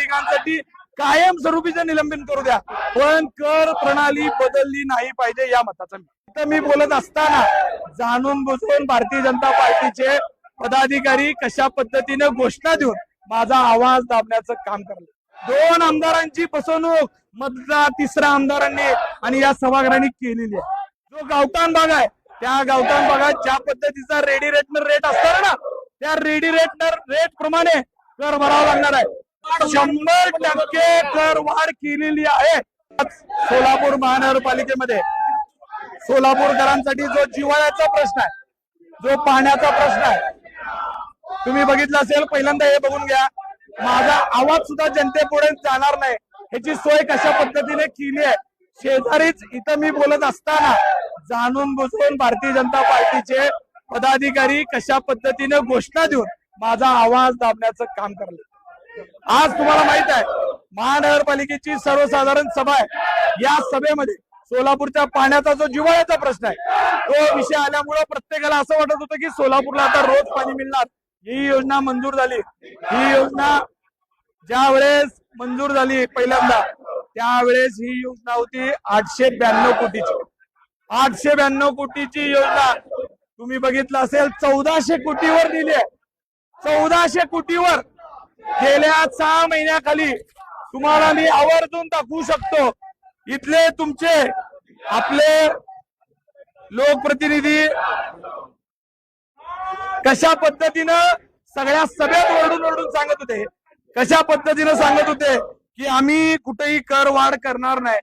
नागरिकांसाठी कायमस्वरूपीचं निलंबन करू द्या, पण कर प्रणाली बदलली नाही पाहिजे या मताचा मी बोलत असताना जाणून बुजून भारतीय जनता पार्टीचे पदाधिकारी कशा पद्धतीने घोषणा देऊन माझा आवाज दाबण्याचं काम करलं. 2 आमदारांची फसवणूक मधला 3रा आमदारांनी आणि या सभागृहांनी केलेली आहे. जो गावठाण भाग आहे त्या गावठाण भागात ज्या पद्धतीचा रेडी रेट असणार ना, त्या रेडी रेट प्रमाणे कर भरावा लागणार आहे. 100% कर वाढ केलेली आहे. सोलापूर महानगरपालिकेमध्ये सोलापूरकरांसाठी जो जिव्हाळ्याचा प्रश्न आहे, जो पाण्याचा प्रश्न आहे, तुम्ही बघितलं असेल. पहिल्यांदा हे बघून घ्या, माझा आवाज सुद्धा जनतेपुढे जाणार नाही ह्याची सोय कशा पद्धतीने केली आहे. शेजारीच इथं मी बोलत असताना जाणून बुजून भारतीय जनता पार्टीचे पदाधिकारी कशा पद्धतीने घोषणा देऊन माझा आवाज दाबण्याचं काम करलं. आज तुम्हाला माहित आहे महानगरपालिकेची सर्वसाधारण सभा आहे. या सभेमध्ये सोलापूरच्या पाण्याचा जो जिव्हाळ्याचा प्रश्न आहे तो विषय आल्यामुळे प्रत्येकाला असं वाटत होतं की सोलापूरला आता रोज पाणी मिळणार. ही योजना मंजूर झाली. ही योजना ज्या वेळेस मंजूर झाली पहिल्यांदा त्यावेळेस ही योजना होती 892 कोटीची. 892 कोटीची योजना तुम्ही बघितलं असेल 1400 कोटीवर दिली आहे. 1400 कोटीवर गेल्या 6 महिन्याखाली तुम्हाला मी आवर्जून दाखवू शकतो. इथले तुमचे आपले लोकप्रतिनिधी कशा पद्धतीनं सगळ्या सभेत ओरडून सांगत होते, कशा पद्धतीनं सांगत होते की आम्ही कुठेही कर वाढ करणार नाही,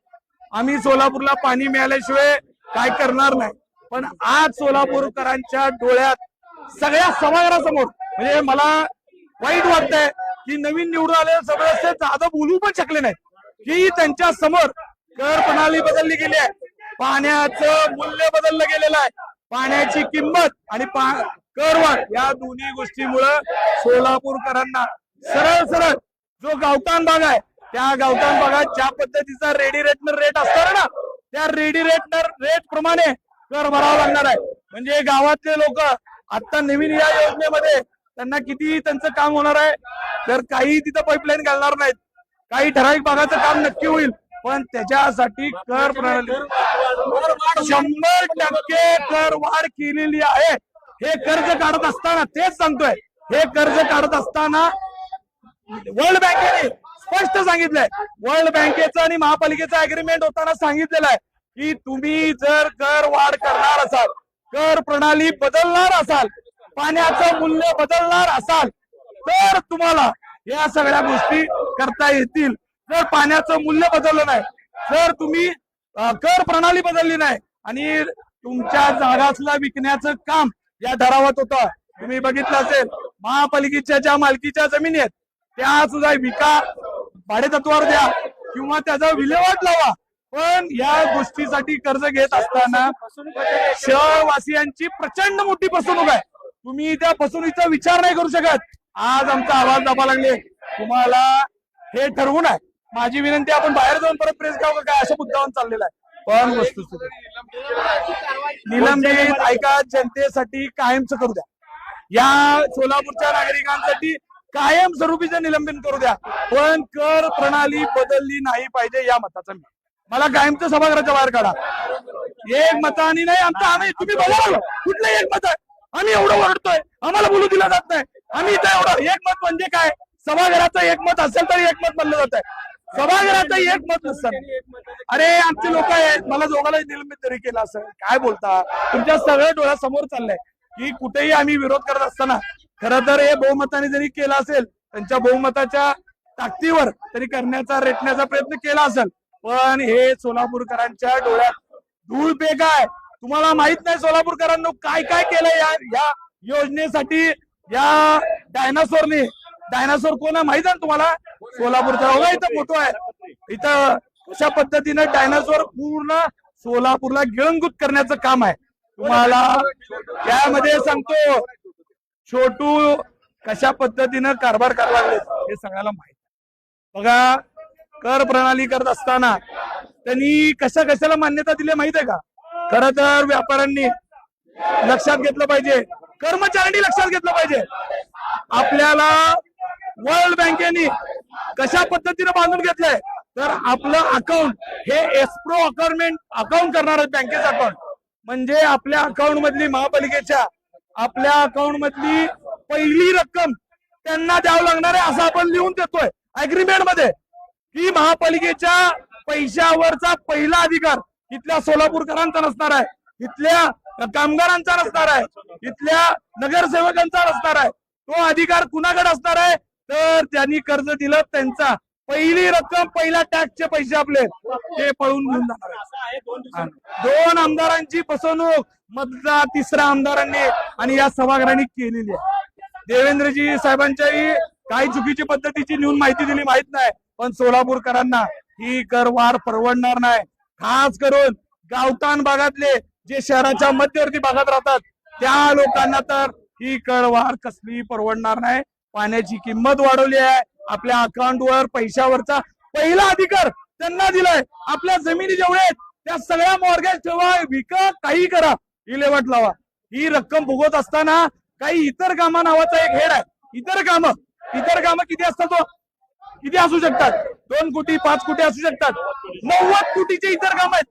आम्ही सोलापूरला पाणी मिळाल्याशिवाय काय करणार नाही. पण आज सोलापूरकरांच्या डोळ्यात सगळ्या सभागृहासमोर म्हणजे मला वाईट वाटतंय की नवीन निवडून आलेले सदस्य जादा बोलू पण शकले नाही की त्यांच्या समोर कर प्रणाली बदलली गेली आहे, पाण्याचं मूल्य बदललं गेलेलं आहे. पाण्याची किंमत आणि करवाढ या दोन्ही गोष्टीमुळे सोलापूरकरांना सरळ जो गावठाण भाग आहे त्या गावठाण भागात ज्या पद्धतीचा रेडी रेट असणार ना, त्या रेडी रेट प्रमाणे कर भरावा लागणार आहे. म्हणजे गावातले लोक आता नवीन या योजनेमध्ये त्यांना किती त्यांचं काम होणार आहे, तर काही तिथं पाईपलाईन घालणार नाहीत, काही ठराविक भागाचं काम नक्की होईल, पण त्याच्यासाठी कर प्रणाली 100% कर वाढ केलेली आहे. हे कर्ज काढत असताना तेच सांगतोय, हे कर्ज काढत असताना वर्ल्ड बँकेने स्पष्ट सांगितलंय, वर्ल्ड बँकेचं आणि महापालिकेचं अग्रीमेंट होताना सांगितलेलं आहे की तुम्ही जर कर वाढ करणार असाल, कर प्रणाली बदलणार असाल, पाण्याचं मूल्य बदलणार असाल तर तुम्हाला या सगळ्या गोष्टी करता येतील. जर पाण्याचं मूल्य बदललं नाही, जर तुम्ही कर प्रणाली बदलली नाही आणि तुमच्या जागासला विकण्याचं काम या ठरावात होतं. तुम्ही बघितलं असेल महापालिकेच्या ज्या मालकीच्या जमिनी आहेत त्या सुद्धा विका, भाडे तत्वावर द्या किंवा त्याचा विल्हेवाट लावा. पण या गोष्टीसाठी कर्ज घेत असताना शहरवासियांची प्रचंड मोठी फसवणूक आहे. तुम्ही त्या फसवणुकीचा विचार नाही करू शकत. आज आमचा आवाज दाबा लागले, तुम्हाला हे ठरवून आहे. माझी विनंती, आपण बाहेर जाऊन परत प्रेस गाव काय अशा मुद्द्यावर चाललेला आहे. पण वस्तुस्थिती निलंबित ऐका, जनतेसाठी कायमचं करू द्या. या सोलापूरच्या नागरिकांसाठी कायमस्वरूपीचं निलंबन करू द्या, पण कर प्रणाली बदलली नाही पाहिजे या मताचा मला कायमचं सभागृहाच्या बाहेर काढा. एक मतानी नाही आमचा, आम्ही तुम्ही बघा कुठलं एक मत आहे, आम्ही एवढं ओरडतोय, आम्हाला बोलू दिला जात नाही. आम्ही इथं एवढं एकमत म्हणजे काय, सभागृहाचं एकमत असेल तरी एकमत म्हणलं जात आहे, सभागृहाचं एकमत नसतं. अरे आमचे लोक आहेत, मला दोघाला निलंबित तरी केलं असं काय बोलता. तुमच्या सगळ्या डोळ्यासमोर चाललंय की कुठेही आम्ही विरोध करत असताना खरं तर हे बहुमताने जरी केलं असेल, त्यांच्या बहुमताच्या ताकदीवर तरी करण्याचा रेटण्याचा प्रयत्न केला असेल, पण हे सोलापूरकरांच्या डोळ्यात धूळ पेक आहे. तुम्हाला माहित नाही सोलापूरकरांना काय काय केलंय या योजनेसाठी. या डायनासोर कोण आहे माहित आहे तुम्हाला? सोलापूरचा बघा इथं फोटो आहे. इथं अशा पद्धतीनं डायनासोर पूर्ण सोलापूरला गिळंगूत करण्याचं काम आहे. तुम्हाला त्यामध्ये सांगतो छोटू कशा पद्धतीनं कारभार करायला लागले हे सगळ्याला माहित. बघा कर प्रणाली करत असताना त्यांनी कशाला मान्यता दिली माहित आहे का? खरं तर व्यापाऱ्यांनी लक्षात घेतलं पाहिजे, कर्मचाऱ्यांनी लक्षात घेतलं पाहिजे. आपल्याला वर्ल्ड बँकेने कशा पद्धतीने बांधून घेतलंय तर आपलं अकाउंट हे एस्क्रो अकाउंट करणार आहे, बँकेचं अकाउंट. म्हणजे आपल्या अकाउंट मधली महापालिकेच्या आपल्या अकाउंट मधली पहिली रक्कम त्यांना द्यावं लागणार आहे असं आपण लिहून देतोय अग्रीमेंट मध्ये, की महापालिकेच्या पैशावरचा पहिला अधिकार इथल्या सोलापूरकरांचा नसणार आहे, इथल्या कामगारांचा नसणार आहे, इथल्या नगरसेवकांचा नसणार आहे. तो अधिकार कुणाकडे असणार आहे तर ज्यांनी कर्ज दिलं त्यांचा पहिली रक्कम पहिला टॅक्सचे पैसे आपले ते पळून घेऊन जाणार आहे. 2 आमदारांची फसवणूक मधला 3रा आमदारांनी आणि या सभागृहांनी केलेली आहे. देवेंद्रजी साहेबांच्याही काही चुकीची पद्धतीची नेऊन माहिती दिली माहित नाही, पण सोलापूरकरांना ही करवाढ परवडणार नाही. खास करून गावठाण भागातले जे शहराच्या मध्यवर्ती भागात राहतात त्या लोकांना तर ही करवाढ कसली परवडणार नाही. पाण्याची किंमत वाढवली आहे, आपल्या अकाउंटवर पैशावरचा पहिला अधिकार त्यांना दिलाय. आपल्या जमिनी जेवढे आहेत त्या सगळ्या मॉर्गेज ठेवा, विका, काही करा, विल्हेवाट लावा. ही रक्कम भोगत असताना काही इतर कामा नावाचा एक हेड आहे. इतर कामं किती असतात तो किती असू शकतात? 2 कोटी 5 कोटी असू शकतात. 90 कोटीचे इतर काम आहेत,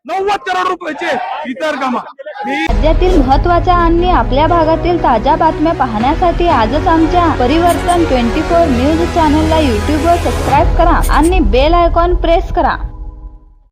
90 करोड रुपयाचे इतर कामं. राज्यातील महत्त्वाच्या आणि आपल्या भागातील ताज्या बातम्या पाहण्यासाठी आजच आमच्या परिवर्तन 24 न्यूज चॅनलला यूट्यूबवर सबस्क्राईब करा आणि बेल आयकॉन प्रेस करा.